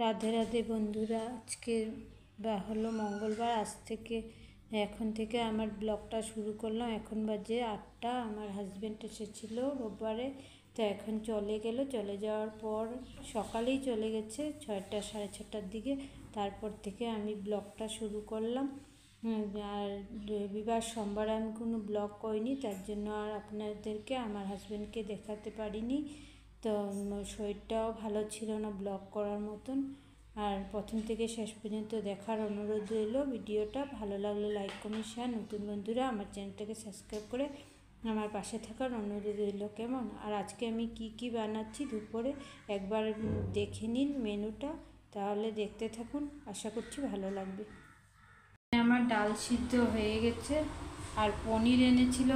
রাধে রাধে বন্ধুরা, আজকে হলো মঙ্গলবার। এখন থেকে আমার ব্লগটা শুরু করলাম। এখন বাজে 8টা। আমার হাজব্যান্ড এসেছিল রোববারে, তো এখন চলে গেল। চলে যাওয়ার পর সকালেই চলে গেছে, 6টা 6:30টার দিকে। তারপর থেকে আমি ব্লগটা শুরু করলাম। আর রবিবার সোমবার আমি কোনো ব্লগ করিনি, তার জন্য আর আপনাদেরকে আমার হাজব্যান্ডকে দেখাতে পারিনি। তো শরীরটাও ভালো ছিল না ব্লগ করার মতন। আর প্রথম থেকে শেষ পর্যন্ত দেখার অনুরোধ রইল। ভিডিওটা ভালো লাগলে লাইক কমেন্ট শেয়ার, নতুন বন্ধুরা আমার চ্যানেলটাকে সাবস্ক্রাইব করে আমার পাশে থাকার অনুরোধ রইল। কেমন? আর আজকে আমি কি বানাচ্ছি দুপুরে একবার দেখে নিন মেনুটা, তাহলে দেখতে থাকুন, আশা করছি ভালো লাগবে। আমার ডাল সিদ্ধ হয়ে গেছে, আর পনির এনেছিল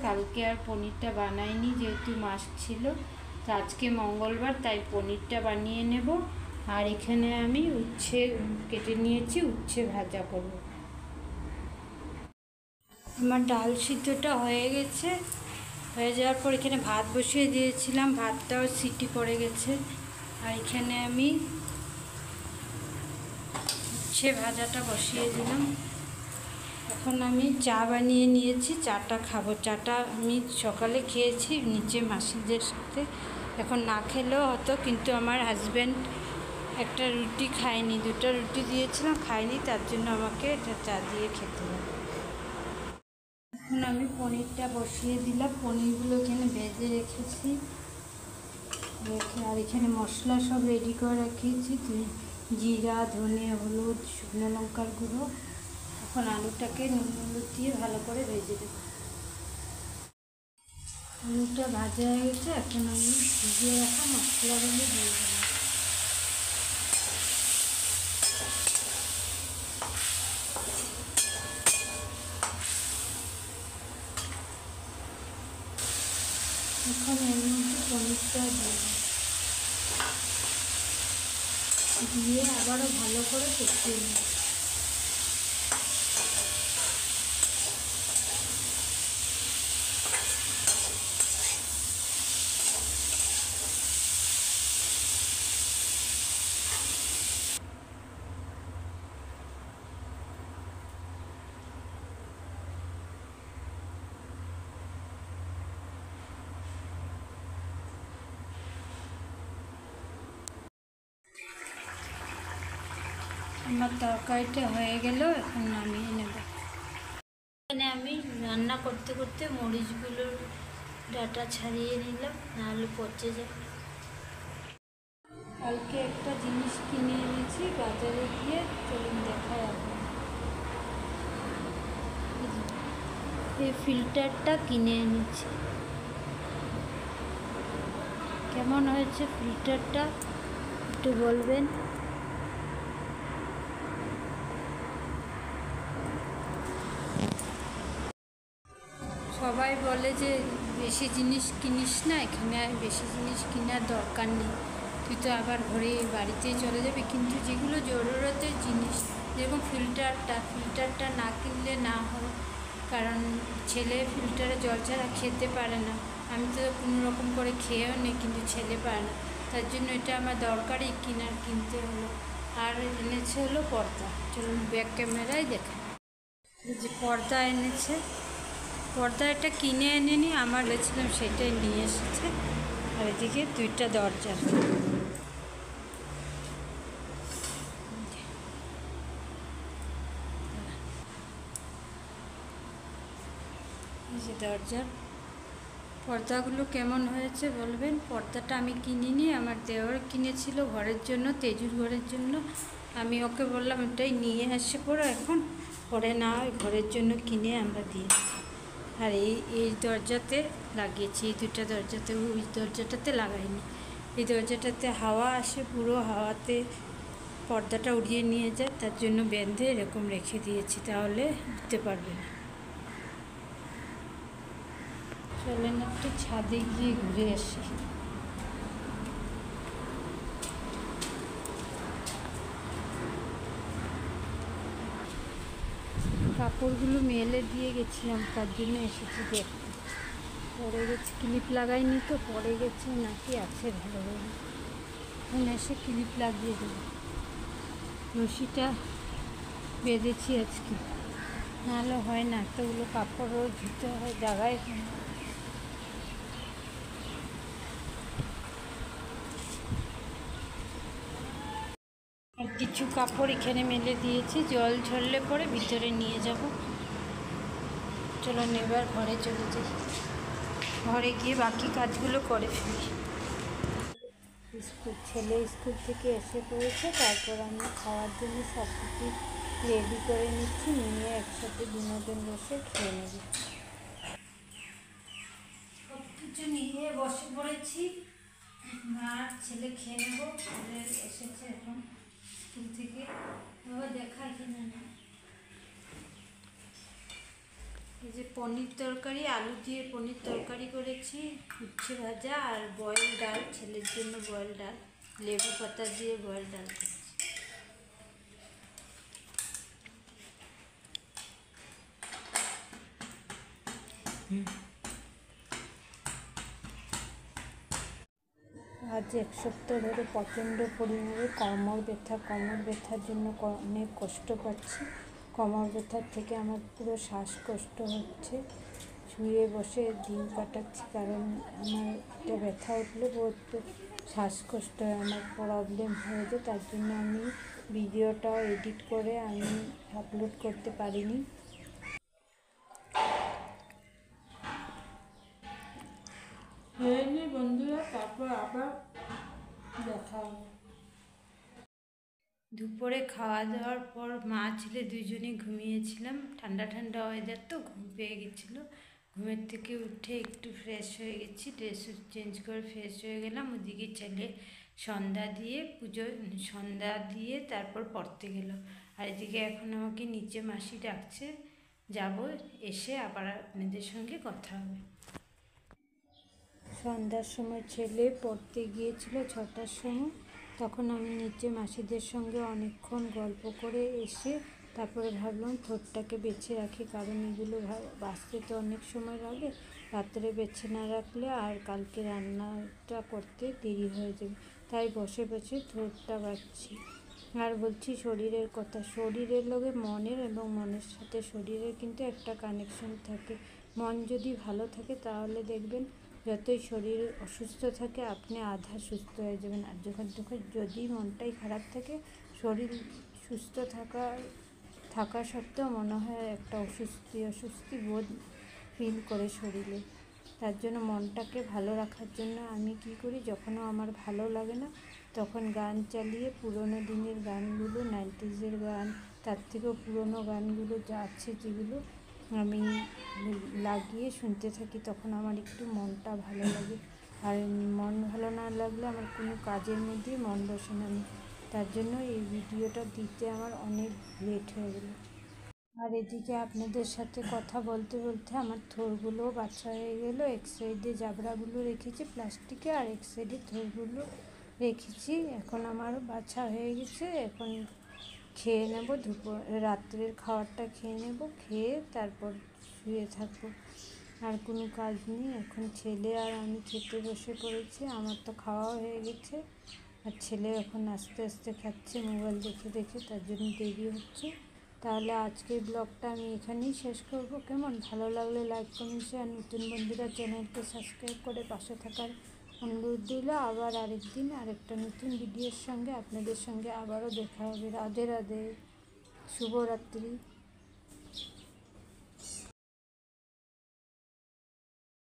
কালকে আর পনিরটা বানাইনি, যেহেতু মাছ ছিল। তো আজকে মঙ্গলবার, তাই পনিরটা বানিয়ে নেব। আর এখানে আমি উচ্ছে কেটে নিয়েছি, উচ্ছে ভাজা করব। আমার ডাল সিদ্ধটা হয়ে গেছে। হয়ে যাওয়ার পর এখানে ভাত বসিয়ে দিয়েছিলাম, ভাতটাও সিটি পড়ে গেছে। আর এখানে আমি উচ্ছে ভাজাটা বসিয়ে দিলাম। এখন আমি চা বানিয়ে নিয়েছি, চাটা খাবো। চাটা আমি সকালে খেয়েছি নিচে মাসিদের সাথে, এখন না খেলেও হতো, কিন্তু আমার হাজব্যান্ড একটা রুটি খায়নি, 2টা রুটি দিয়েছিলাম খায়নি, তার জন্য আমাকে এটা চা দিয়ে খেতে হবে। এখন আমি পনিরটা বসিয়ে দিলাম। পনিরগুলো এখানে ভেজে রেখেছি, আর এখানে মশলা সব রেডি করে রেখেছি, জিরা, ধনে, হলুদ, শুকনো লঙ্কার গুঁড়ো। এখন আলুটাকে নুন হলুদ দিয়ে ভালো করে ভেজে দেব। আলুটা ভাজা হয়ে গেছে, এখন আমি ভিজিয়ে রাখা মশলাগুলো দিয়ে দেবো। এখন এর মধ্যে পনিরটা দিয়ে আবারও ভালো করে কষিয়ে নেব। আমার তরকারিটা হয়ে গেল, এখন নামিয়ে নেব। এখানে আমি রান্না করতে করতে মরিচগুলোর ডাটা ছাড়িয়ে নিলাম, নাহলে পচে যাবে। কালকে একটা জিনিস কিনে এনেছি বাজারে গিয়ে, চলুন দেখাই আপনার। এই ফিল্টারটা কিনে এনেছি। কেমন হয়েছে ফিল্টারটা একটু বলবেন। সবাই বলে যে বেশি জিনিস কিনিস না, এখানে বেশি জিনিস কেনার দরকার নেই, তুই তো আবার ঘরে বাড়িতেই চলে যাবে। কিন্তু যেগুলো জরুরতের জিনিস, যেরকম ফিল্টারটা না কিনলে না হয়, কারণ ছেলে ফিল্টারে জল ছাড়া খেতে পারে না। আমি তো কোনো রকম করে খেয়েও নেই, কিন্তু ছেলে পারে না, তার জন্য এটা আমার দরকারই কিনতে হলো। আর এনেছে হলো পর্দা। চলুন ব্যাক ক্যামেরায় দেখা। যে পর্দা এনেছে, পর্দা এটা কিনে এনেনি, আমার বলেছিলাম সেটাই নিয়ে এসেছে। আর এদিকে 2টা দরজা, এই যে দরজার পর্দাগুলো কেমন হয়েছে বলবেন। পর্দাটা আমি কিনিনি, আমার দেওর কিনেছিল ঘরের জন্য, তেজুর ঘরের জন্য। আমি ওকে বললাম এটাই নিয়ে আসে পরে, এখন পরে না ঘরের জন্য কিনে আমরা দিই। আর এই দরজাতে লাগিয়েছি, এই 2টা দরজাতে, ওই দরজাটাতে লাগাইনি। এই দরজাটাতে হাওয়া আসে, পুরো হাওয়াতে পর্দাটা উড়িয়ে নিয়ে যায়, তার জন্য বেঁধে এরকম রেখে দিয়েছি, তাহলে উঠতে পারবে না। চলেন একটু ছাদে গিয়ে ঘুরে আসি। কাপড়গুলো মেলে দিয়ে গেছিলাম, তার জন্য এসেছি দেখতে। পড়ে গেছে, ক্লিপ লাগাইনি তো, পড়ে গেছে নাকি আছে ভালোভাবে। এখন এসে ক্লিপ লাগিয়ে দেবো। রশিটা বেঁধেছি আজকে, নাহলে হয় না, এতগুলো কাপড়ও ধুতে হয়, জায়গায় আর কিছু কাপড় এখানে মেলে দিয়েছি, জল ঝরলে পরে ভিতরে নিয়ে যাব। চলো এবার ঘরে চলে যাই, ঘরে গিয়ে বাকি কাজগুলো করে ফেলি। ছেলে স্কুল থেকে এসে পড়েছে, তারপর আমি খাওয়ার জন্য সব কিছু রেডি করে নিচ্ছি, নিয়ে একসাথে দুজন বসে খেয়ে নেব। সব কিছু নিয়ে বসে পড়েছি, মা ছেলে খেয়ে নেবো। ছেলে এসেছে এখন স্কুল থেকে, বাবা দেখাই কিনে না। এই যে পনির তরকারি, আলু দিয়ে পনির তরকারি করেছি, উচ্ছে ভাজা আর বয়েল ডাল, ছেলের জন্য বয়েল ডাল, লেবু পাতা দিয়ে বয়েল ডাল করেছি। আজ এক সপ্তাহ ধরে প্রচণ্ড পরিমাণে কোমর ব্যথার জন্য অনেক কষ্ট পাচ্ছি। কোমর ব্যথার থেকে আমার পুরো শ্বাসকষ্ট হচ্ছে, শুয়ে বসে দিন কাটাচ্ছি, কারণ আমার একটা ব্যথা উঠলে বহুত শ্বাসকষ্ট হয়, আমার প্রবলেম হয়ে যায়। তার জন্য আমি ভিডিওটা এডিট করে আমি আপলোড করতে পারিনি। বন্ধুরা, তারপর আবার দেখা হবে। দুপুরে খাওয়া দাওয়ার পর মা ছেলে দুজনেই ঘুমিয়েছিলাম, ঠান্ডা ঠান্ডা ওয়েদার তো ঘুম পেয়ে গেছিলো। ঘুমের থেকে উঠে একটু ফ্রেশ হয়ে গেছি, ড্রেস চেঞ্জ করে ফ্রেশ হয়ে গেলাম। ওদিকে ছেলে সন্ধ্যা দিয়ে তারপর পড়তে গেল। আর এদিকে এখন আমাকে নিচে মাসি ডাকছে, যাব, এসে আবার আপনাদের সঙ্গে কথা হবে। সন্ধ্যার সময় ছেলে পড়তে গিয়েছিল 6টার সময়, তখন আমি নিচে মাসিদের সঙ্গে অনেকক্ষণ গল্প করে এসে তারপরে ভাবলাম ঠোঁটটাকে বেছে রাখি, কারণ এগুলো বাঁচতে তো অনেক সময় লাগে, রাত্রে বেছে না রাখলে আর কালকে রান্নাটা করতে দেরি হয়ে যাবে। তাই বসে বসে ঠোঁটটা বাঁচছি। আর বলছি শরীরের কথা, শরীরের লগে মনের এবং মনের সাথে শরীরের কিন্তু একটা কানেকশন থাকে। মন যদি ভালো থাকে তাহলে দেখবেন যতই শরীর অসুস্থ থাকে আপনি আধা সুস্থ হয়ে যাবেন। আর যদি মনটাই খারাপ থাকে, শরীর সুস্থ থাকা সত্ত্বেও মনে হয় একটা অস্বস্তি বোধ ফিল করে শরীরে। তার জন্য মনটাকে ভালো রাখার জন্য আমি কি করি, যখনও আমার ভালো লাগে না তখন গান চালিয়ে পুরোনো দিনের গানগুলো, 90s গান, তার থেকেও পুরোনো গানগুলো যা আছে যেগুলো আমি লাগিয়ে শুনতে থাকি, তখন আমার একটু মনটা ভালো লাগে। আর মন ভালো না লাগলে আমার কোনো কাজের মধ্যে মন বসে না। তার জন্য এই ভিডিওটা দিতে আমার অনেক লেট হয়ে গেল। আর এদিকে আপনাদের সাথে কথা বলতে বলতে আমার থোরগুলোও বাছা হয়ে গেল। এক সাইডে জাবড়াগুলো রেখেছি প্লাস্টিকে, আর এক সাইডে থোরগুলো রেখেছি। এখন আমার বাছা হয়ে গেছে, এখন খেয়ে নেব, রাত্রের খাবারটা খেয়ে নেব, খেয়ে তারপর শুয়ে থাকবো। আর কোনো কাজ নেই, এখন ছেলে আর আমি খেতে বসে পড়েছি। আমার তো খাওয়া হয়ে গেছে, আর ছেলে এখন আস্তে আস্তে খাচ্ছে মোবাইল দেখে দেখে, তার জন্য দেরি হচ্ছে। তাহলে আজকের ব্লগটা আমি এখানেই শেষ করব। কেমন ভালো লাগলে লাইক কমেন্ট শেয়ার, নতুন বন্ধুরা চ্যানেলকে সাবস্ক্রাইব করে পাশে থাকার অনুরোধ রইল। আবার আরেকদিন আরেকটা নতুন ভিডিওর সঙ্গে আপনাদের সঙ্গে আবারও দেখা হবে। রাধে রাধে, শুভরাত্রি।